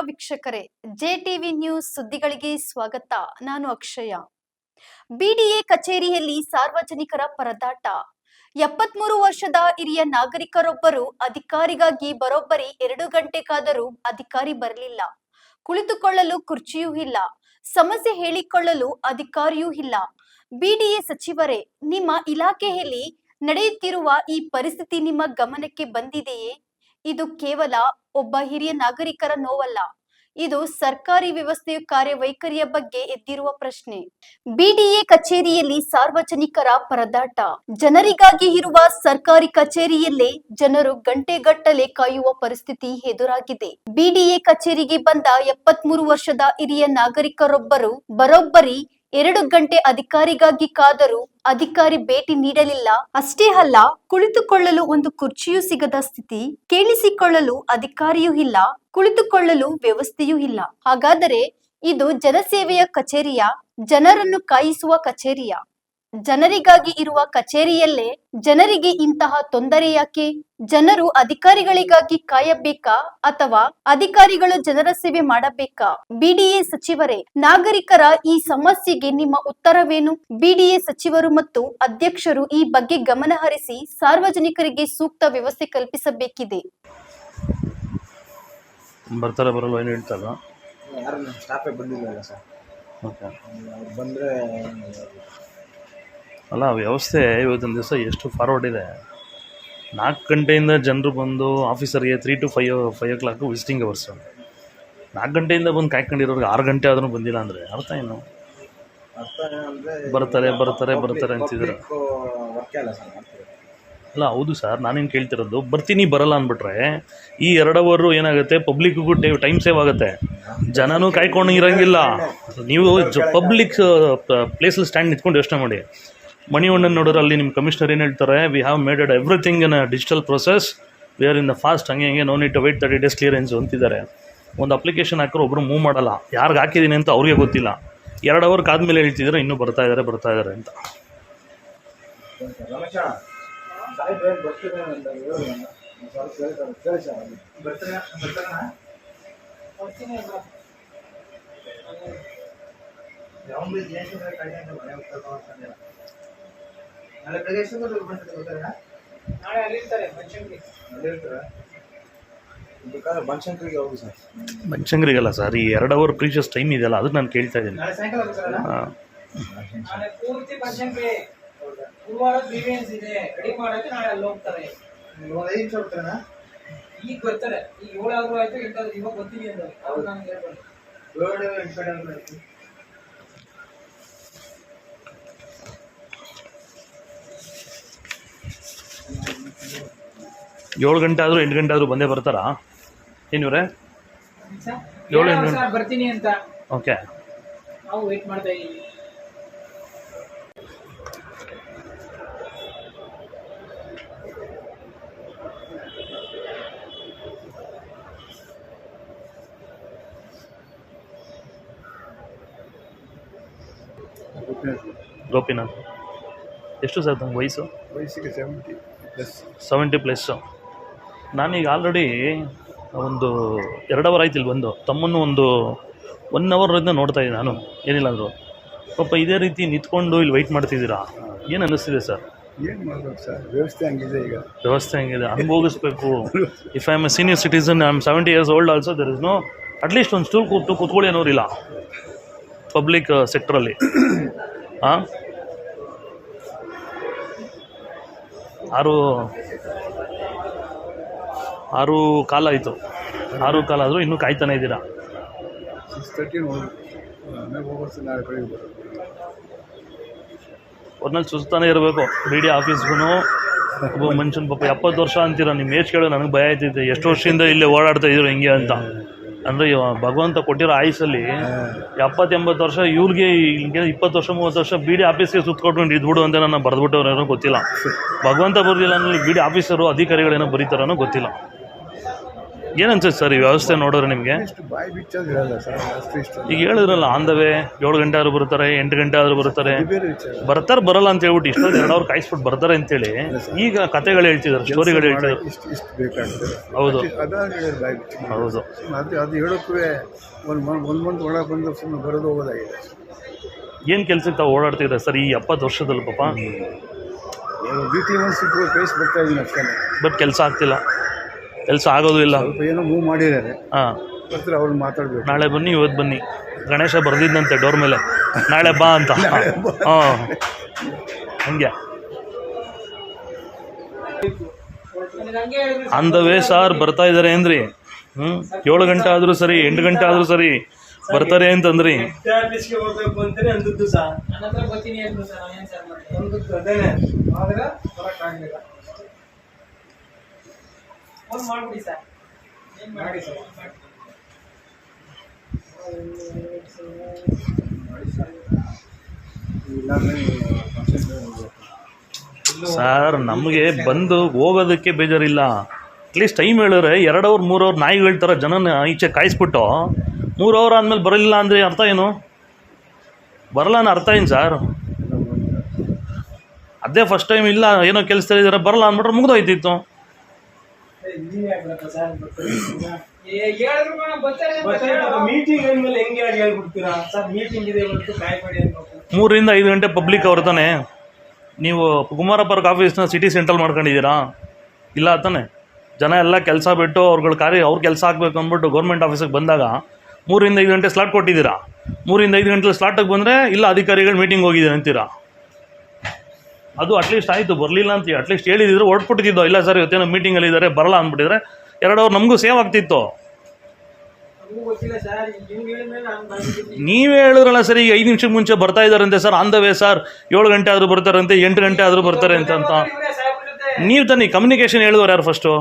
ವೀಕ್ಷಕರೇ, JTV news ಸುದ್ದಿಗಳಿಗೆ ಸ್ವಾಗತ. ನಾನು ಅಕ್ಷಯ. ಬಿಡಿಎ ಕಚೇರಿಯಲ್ಲಿ ಸಾರ್ವಜನಿಕರ ಪರದಾಟ. 73 ವರ್ಷದ ಹಿರಿಯ ನಾಗರಿಕರೊಬ್ಬರು ಅಧಿಕಾರಿಗಾಗಿ ಬರೋಬ್ಬರಿ 2 ಗಂಟೆ ಕಾದರೂ ಅಧಿಕಾರಿ ಬರಲಿಲ್ಲ. ಕುಳಿತುಕೊಳ್ಳಲು ಕುರ್ಚಿಯೂ ಇಲ್ಲ, ಸಮಸ್ಯೆ ಹೇಳಿಕೊಳ್ಳಲು ಅಧಿಕಾರಿಯೂ ಇಲ್ಲ. ಬಿಡಿಎ ಸಚಿವರೇ, ನಿಮ್ಮ ಇಲಾಖೆಯಲ್ಲಿ ನಡೆಯುತ್ತಿರುವ ಈ ಪರಿಸ್ಥಿತಿ ನಿಮ್ಮ ಗಮನಕ್ಕೆ ಬಂದಿದೆಯೇ? ಇದು ಕೇವಲ ಒಬ್ಬ ಹಿರಿಯ ನಾಗರಿಕರ ನೋವಲ್ಲ, ಇದು ಸರ್ಕಾರಿ ವ್ಯವಸ್ಥೆಯ ಕಾರ್ಯವೈಖರಿಯ ಬಗ್ಗೆ ಎದ್ದಿರುವ ಪ್ರಶ್ನೆ. ಬಿಡಿಎ ಕಚೇರಿಯಲ್ಲಿ ಸಾರ್ವಜನಿಕರ ಪರದಾಟ. ಜನರಿಗಾಗಿ ಇರುವ ಸರ್ಕಾರಿ ಕಚೇರಿಯಲ್ಲೇ ಜನರು ಗಂಟೆಗಟ್ಟಲೆ ಕಾಯುವ ಪರಿಸ್ಥಿತಿ ಎದುರಾಗಿದೆ. ಬಿಡಿಎ ಕಚೇರಿಗೆ ಬಂದ 73 ವರ್ಷದ ಹಿರಿಯ ನಾಗರಿಕರೊಬ್ಬರು ಬರೋಬ್ಬರಿ 2 ಗಂಟೆ ಅಧಿಕಾರಿಗಾಗಿ ಕಾದರೂ ಅಧಿಕಾರಿ ಭೇಟಿ ನೀಡಲಿಲ್ಲ. ಅಷ್ಟೇ ಅಲ್ಲ, ಕುಳಿತುಕೊಳ್ಳಲು ಒಂದು ಕುರ್ಚಿಯೂ ಸಿಗದ ಸ್ಥಿತಿ. ಕೇಳಿಸಿಕೊಳ್ಳಲು ಅಧಿಕಾರಿಯೂ ಇಲ್ಲ, ಕುಳಿತುಕೊಳ್ಳಲು ವ್ಯವಸ್ಥೆಯೂ ಇಲ್ಲ. ಹಾಗಾದರೆ ಇದು ಜನಸೇವೆಯ ಕಚೇರಿಯ, ಜನರನ್ನು ಕಾಯಿಸುವ ಕಚೇರಿಯ? ಜನರಿಗಾಗಿ ಇರುವ ಕಚೇರಿಯಲ್ಲೇ ಜನರಿಗೆ ಇಂತಹ ತೊಂದರೆ ಯಾಕೆ? ಜನರು ಅಧಿಕಾರಿಗಳಿಗಾಗಿ ಕಾಯಬೇಕಾ ಅಥವಾ ಅಧಿಕಾರಿಗಳು ಜನರ ಸೇವೆ ಮಾಡಬೇಕಾ? ಬಿಡಿಎ ಸಚಿವರೇ, ನಾಗರಿಕರ ಈ ಸಮಸ್ಯೆಗೆ ನಿಮ್ಮ ಉತ್ತರವೇನು? ಬಿಡಿಎ ಸಚಿವರು ಮತ್ತು ಅಧ್ಯಕ್ಷರು ಈ ಬಗ್ಗೆ ಗಮನ ಹರಿಸಿ ಸಾರ್ವಜನಿಕರಿಗೆ ಸೂಕ್ತ ವ್ಯವಸ್ಥೆ ಕಲ್ಪಿಸಬೇಕಿದೆ. ಬರ್ತಾರೆ ಬರಲ್ಲ ಏನು ಹೇಳ್ತಾರ? ಯಾರು ನಮ್ಮ ಸ್ಟಾಫೇ ಬಂದಿಲ್ಲ ಸರ್. ಓಕೆ, ಬಂದರೆ ಅಲ್ಲ ವ್ಯವಸ್ಥೆ ಇವತ್ತಿನ ದಿವಸ ಎಷ್ಟು ಫಾರ್ವರ್ಡ್ ಇದೆ. 4 ಗಂಟೆಯಿಂದ ಜನರು ಬಂದು ಆಫೀಸರ್ಗೆ 3 to 5 o'clock ವಿಸಿಟಿಂಗ್ ಅವರ್ಸ್. 4 ಗಂಟೆಯಿಂದ ಬಂದು ಕಾಯ್ಕೊಂಡಿರೋರಿಗೆ 6 ಗಂಟೆ ಆದ್ರೂ ಬಂದಿಲ್ಲ ಅಂದರೆ ಅರ್ಥ ಏನು? ಅರ್ಥ ಏನಂದರೆ ಬರ್ತಾರೆ ಅಂತಿದ್ರು. ವರ್ಕೇ ಅಲ್ಲ ಸರ್, ಮಾಡ್ತಾರೆ. ಅಲ್ಲ ಹೌದು ಸರ್, ನಾನೇನು ಕೇಳ್ತಿರೋದು, ಬರ್ತೀನಿ ಬರಲ್ಲ ಅಂದ್ಬಿಟ್ರೆ ಈ 2 ಅವರ್ ಏನಾಗುತ್ತೆ, ಪಬ್ಲಿಕ್ಗೂ ಟೈಮ್ ಸೇವ್ ಆಗುತ್ತೆ, ಜನನೂ ಕಾಯ್ಕೊಂಡು ಇರೋಂಗಿಲ್ಲ. ನೀವು ಪಬ್ಲಿಕ್ ಪ್ಲೇಸಲ್ಲಿ ಸ್ಟ್ಯಾಂಡ್ ನಿಂತ್ಕೊಂಡು ಯೋಚನೆ ಮಾಡಿ. ಮಣಿವಣ್ಣನ ನೋಡಿದ್ರೆ ಅಲ್ಲಿ ನಿಮ್ಮ ಕಮಿಷನರ್ ಏನು ಹೇಳ್ತಾರೆ, we have maded everything in a digital process, we are in the fast, ಹಂಗೆ no need to wait 30 days clearance ಅಂತಿದ್ದಾರೆ. ಒಂದು ಅಪ್ಲಿಕೇಶನ್ ಹಾಕಿದ್ರೆ ಒಬ್ಬರು ಮೂವ್ ಮಾಡಲ್ಲ, ಯಾರಿಗೆ ಹಾಕಿದ್ದೀನಿ ಅಂತ ಅವ್ರಿಗೆ ಗೊತ್ತಿಲ್ಲ. 2 ಅವರ್ ಆದಮೇಲೆ ಹೇಳ್ತಿದ್ದಾರೆ ಇನ್ನೂ ಬರ್ತಾ ಇದ್ದಾರೆ ಅಂತ. ಬನಶಂಕರಿಗಲ್ಲ ಸರ್, ಈ 2 ಅವರ್ ಪ್ರೀಶಿಯಸ್ ಟೈಮ್ ಇದೆಯಲ್ಲ, ಅದಕ್ಕೆ ನಾನು ಕೇಳ್ತಾ ಇದ್ದೀನಿ. ಈಗ ಬರ್ತಾರೆ, ಈಗ 7 ಆದ್ರೂ ಆಯ್ತು, 8 ಆದ್ರೂ ಇವಾಗ ಬರ್ತೀನಿ ಅಂದ್ರೆ ಅವ್ರು ನಾನು ಹೇಳ್ಬೋದು 7 ಗಂಟೆ ಆದರೂ 8 ಗಂಟೆ ಆದರೂ ಬಂದೇ ಬರ್ತಾರಾ ಏನಿವ್ರೆ? 7 ಗಂಟೆ ಬರ್ತೀನಿ ಅಂತ. ಓಕೆ, ನಾವು ವೇಟ್ ಮಾಡ್ತಾ ಇದ್ದೀವಿ. ಗೋಪಿನಾಥ್, ಎಷ್ಟು ಸರ್ ತಮ್ಮ ವಯಸ್ಸು? ವಯಸ್ಸಿಗೆ 70+. ನಾನೀಗ ಆಲ್ರೆಡಿ ಒಂದು 2 ಅವರ್ ಆಯ್ತು ಇಲ್ಲಿ ಬಂದು. ತಮ್ಮನ್ನು ಒಂದು 1 ಅವರಿಂದ ನೋಡ್ತಾ ಇದ್ದೀನಿ ನಾನು, ಏನಿಲ್ಲ ಅಂದರು. ಪಾಪ ಇದೇ ರೀತಿ ನಿಂತ್ಕೊಂಡು ಇಲ್ಲಿ ವೆಯ್ಟ್ ಮಾಡ್ತಿದ್ದೀರಾ, ಏನು ಅನ್ನಿಸ್ತಿದೆ ಸರ್? ಏನು ಮಾಡಬೇಕು ಸರ್, ವ್ಯವಸ್ಥೆ ಹಂಗಿದೆ. ಈಗ ವ್ಯವಸ್ಥೆ ಹಂಗಿದೆ, ಅನುಭವಿಸ್ಬೇಕು. If I am a senior citizen, I am 70 years old also, there is no at least ಒಂದು ಸ್ಟೂಲ್ ಕೂತ್ಕೊಳ್ಳಿ ಅನ್ನೋರಿಲ್ಲ ಪಬ್ಲಿಕ್ ಸೆಕ್ಟ್ರಲ್ಲಿ. ಹಾಂ, 6:15 ಆಯಿತು. 6:15 ಆದರೂ ಇನ್ನೂ ಕಾಯ್ತಾನೆ ಇದ್ದೀರಾ? 6:30 ಹೋಗ್ಬರ್ತೀನಿ, ನಾಳೆ ಬೆಳಿಗ್ಗೆ ಬರೋದು. ಒಟ್ನಲ್ಲಿ ಸುಸ್ತಾನೆ ಇರಬೇಕು. ಬಿ ಡಿ ಆಫೀಸ್ಗೂ ಒಬ್ಬ ಮನುಷ್ಯನ ಪಾಪ 70 ವರ್ಷ ಅಂತೀರ, ನಿಮ್ಮ ಏಜ್ ಕೇಳೋ ನನಗೆ ಭಯ ಆಯ್ತೈತೆ. ಎಷ್ಟು ವರ್ಷದಿಂದ ಇಲ್ಲೇ ಓಡಾಡ್ತಾ ಇದ್ರು ಹಿಂಗೆ ಅಂತ. ಅಂದರೆ ಭಗವಂತ ಕೊಟ್ಟಿರೋ ಆಯುಸಲ್ಲಿ 70-80 ವರ್ಷ, ಇವ್ರಿಗೆ ಹಿಂಗೆ 20 ವರ್ಷ 30 ವರ್ಷ ಬಿ ಡಿ ಆಫೀಸ್ಗೆ ಸುತ್ತಕೊಂಡು ಇದ್ಬಿಡು ಅಂತ ನಾನು ಬರೆದ್ಬಿಟ್ಟವ್ರೇನೋ ಗೊತ್ತಿಲ್ಲ. ಭಗವಂತ ಬರೆದಿಲ್ಲ ಅಂದರೆ ಬಿ ಡಿ ಆಫೀಸರು ಅಧಿಕಾರಿಗಳೇನೋ ಬರೀತಾರನೋ ಗೊತ್ತಿಲ್ಲ. ಏನನ್ಸುತ್ತೆ ಸರ್ ಈ ವ್ಯವಸ್ಥೆ ನೋಡಿದ್ರೆ ನಿಮಗೆ? ಇಷ್ಟು ಬಾಯಿ ಬಿಚ್ಚೋದು ಇರಲ್ಲ ಸರ್, ಅಷ್ಟು ಇಷ್ಟು ಈಗ ಹೇಳಿದ್ರಲ್ಲ ಆನ್ ದ ವೇ 7 ಗಂಟೆ ಆದರೂ ಬರ್ತಾರೆ, 8 ಗಂಟೆ ಆದರೂ ಬರ್ತಾರೆ, ಇದು ಬೇರೆ ವಿಚಾರ. ಬರ್ತಾರೆ ಬರಲ್ಲ ಅಂತ ಹೇಳ್ಬಿಟ್ಟು ಇಷ್ಟೊಂದು 2 ಅವರ್ ಕಾಯಿಸ್ಬಿಟ್ಟು ಬರ್ತಾರೆ ಅಂತೇಳಿ ಈಗ ಕತೆಗಳು ಹೇಳ್ತಿದ್ದಾರೆ, ಸ್ಟೋರಿಗಳು ಹೇಳ್ತಿದ್ದಾರೆ. ಇಷ್ಟು ಇಷ್ಟು ಬೇಕಾಗ್ತದೆ. ಹೌದು ಅದಾಗಿ ಹೇಳಿದ್ರು ಬಾಯಿ ಬಿಚ್ಚಿ. ಹೌದು. ಅದು ಹೇಳೋಕ್ಕೂ ಒಂದು ಮಂತ್ ಒಳಗೆ ಬಂದು ಸುಮ್ಮನೆ ಬರೋದು ಹೋಗೋದಾಗಿದೆ. ಏನು ಕೆಲ್ಸಕ್ಕೆ ತಾವು ಓಡಾಡ್ತಿದ್ದಾರೆ ಸರ್ ಈ 70 ವರ್ಷದಲ್ಲಿ ಪಾಪ? ವೀಕ್ಲಿ ಒನ್ಸ್ ಪೇಸ್ ಬರ್ತಾ ಇದ್ದೀನಿ ಅಷ್ಟೇ. ಬಟ್ ಕೆಲಸ ಆಗ್ತಿಲ್ಲ, ಕೆಲಸ ಆಗೋದು ಇಲ್ಲ. ಸ್ವಲ್ಪ ಏನೋ ಮೂವ್ ಮಾಡಿದ್ದಾರೆ, ಹಾಂ, ಬರ್ತಾರೆ ಅವ್ರು ಮಾತಾಡ್ಬೇಕು. ನಾಳೆ ಬನ್ನಿ ಇವತ್ತು ಬನ್ನಿ, ಗಣೇಶ ಬರ್ದಿದ್ದಂತೆ ಡೋರ್ ಮೇಲೆ ನಾಳೆ ಬಾ ಅಂತ. ಹಾಂ, ಹಂಗೆ ಆನ್ ದ ವೇ ಸಾರ್ ಬರ್ತಾ ಇದ್ದಾರೆ ಅಂದ್ರಿ. 7 ಗಂಟೆ ಆದರೂ ಸರಿ, 8 ಗಂಟೆ ಆದರೂ ಸರಿ ಬರ್ತಾರೆ ಅಂತಂದ್ರಿ. ಆಫೀಸ್ಗೆ ಹೋಗ್ಬೇಕು ಅಂತಾನೆ ಅಂದದ್ದು ಸರ್. ನನ್ನ ಹತ್ರ ಬರ್ತೀನಿ ಅಂದ್ರು ಸರ್. ಏನು ಸರ್ ಮಾಡಿ ಅಂದದ್ದು ಅದೇನೆ, ಆದ್ರೆ ಬರೋಕ್ಕಾಗಲಿಲ್ಲ. ಫೋನ್ ಮಾಡ್ಬಿಡಿ ಸರ್. ಏನು ಮಾಡಿ ಸರ್? ಸರ್ ನಮಗೆ ಬಂದು ಹೋಗೋದಕ್ಕೆ ಬೇಜಾರಿಲ್ಲ, ಅಟ್ಲೀಸ್ಟ್ ಟೈಮ್ ಹೇಳಿದ್ರೆ 2 ಅವರ್ 3 ಅವರ್ ನಾಯಿಗಳ ಥರ ಜನನ ಈಚೆ ಕಾಯಿಸ್ಬಿಟ್ಟು 3 ಅವರ್ ಆದಮೇಲೆ ಬರಲಿಲ್ಲ ಅಂದರೆ ಅರ್ಥ ಏನು? ಬರಲ್ಲ ಅನ್ನೋ ಅರ್ಥ ಏನು ಸರ್? ಅದೇ ಫಸ್ಟ್ ಟೈಮ್ ಇಲ್ಲ ಏನೋ ಕೆಲಸದಲ್ಲಿ ಇದ್ದಾರೆ ಬರಲ್ಲ ಅಂದ್ಬಿಟ್ರೆ ಮುಗ್ದೋಯ್ತಿತ್ತು. ಮೀಟಿಂಗ್ ಅಂದ್ಮೇಲೆ ಹೆಂಗೆ ಆಗಿ ಹೇಳ್ಬಿಡ್ತೀರಾ ಸರ್? ಮೀಟಿಂಗ್ ಇದೆ ಇವತ್ತು ಕಾಯ್ಪಡಿ ಅನ್ಬೇಕು. 3 ರಿಂದ 5 ಗಂಟೆ ಪಬ್ಲಿಕ್ ಅವ್ರ ತಾನೆ. ನೀವು ಕುಮಾರ ಪಾರ್ಕ್ ಆಫೀಸ್ನ ಸಿಟಿ ಸೆಂಟ್ರಲ್ ಮಾಡ್ಕೊಂಡಿದ್ದೀರಾ? ಇಲ್ಲ ತಾನೆ. ಜನ ಎಲ್ಲ ಕೆಲಸ ಬಿಟ್ಟು ಅವ್ರ ಕೆಲಸ ಆಗಬೇಕು ಅಂದ್ಬಿಟ್ಟು ಗೌರ್ಮೆಂಟ್ ಆಫೀಸಿಗೆ ಬಂದಾಗ 3 ರಿಂದ 5 ಗಂಟೆ ಸ್ಲಾಟ್ ಕೊಟ್ಟಿದ್ದೀರಾ. 3 ರಿಂದ 5 ಗಂಟೆ ಸ್ಲಾಟಿಗೆ ಬಂದರೆ ಇಲ್ಲ ಅಧಿಕಾರಿಗಳು ಮೀಟಿಂಗ್ ಹೋಗಿದ್ದೀರ ಅಂತೀರಾ. ಅದು ಅಟ್ಲೀಸ್ಟ್ ಆಯಿತು, ಬರಲಿಲ್ಲ ಅಂತ ಅಟ್ಲೀಸ್ಟ್ ಹೇಳಿದ್ರು ಹೊರಟ್ಬಿಟ್ಟಿದ್ದೋ. ಇಲ್ಲ ಸರ್ ಇವತ್ತೇನೋ ಮೀಟಿಂಗಲ್ಲಿ ಇದ್ದಾರೆ ಬರಲ್ಲ ಅಂದ್ಬಿಟ್ಟಿದ್ರೆ 2 ಅವರ್ ನಮಗೂ ಸೇವ್ ಆಗ್ತಿತ್ತು. ನೀವೇ ಹೇಳಿದ್ರಲ್ಲ ಸರ್ ಈಗ 5 ನಿಮಿಷಕ್ಕೆ ಮುಂಚೆ ಬರ್ತಾ ಇದ್ದಾರಂತೆ sir, on the way sir 7 ಗಂಟೆ ಆದರೂ ಬರ್ತಾರಂತೆ, 8 ಗಂಟೆ ಆದರೂ ಬರ್ತಾರೆ ಅಂತ. ನೀವು ತಾನೇ ಕಮ್ಯುನಿಕೇಶನ್ ಹೇಳಿದವ್ರು ಯಾರು ಫಸ್ಟು?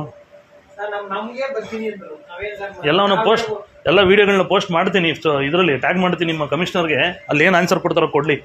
ಎಲ್ಲ ವೀಡಿಯೋಗಳನ್ನ ಪೋಸ್ಟ್ ಮಾಡ್ತೀನಿ, ಇದರಲ್ಲಿ ಟ್ಯಾಗ್ ಮಾಡ್ತೀನಿ ನಿಮ್ಮ ಕಮಿಷನರ್ಗೆ, ಅಲ್ಲಿ ಏನು ಆನ್ಸರ್ ಕೊಡ್ತಾರೋ ಕೊಡಲಿ.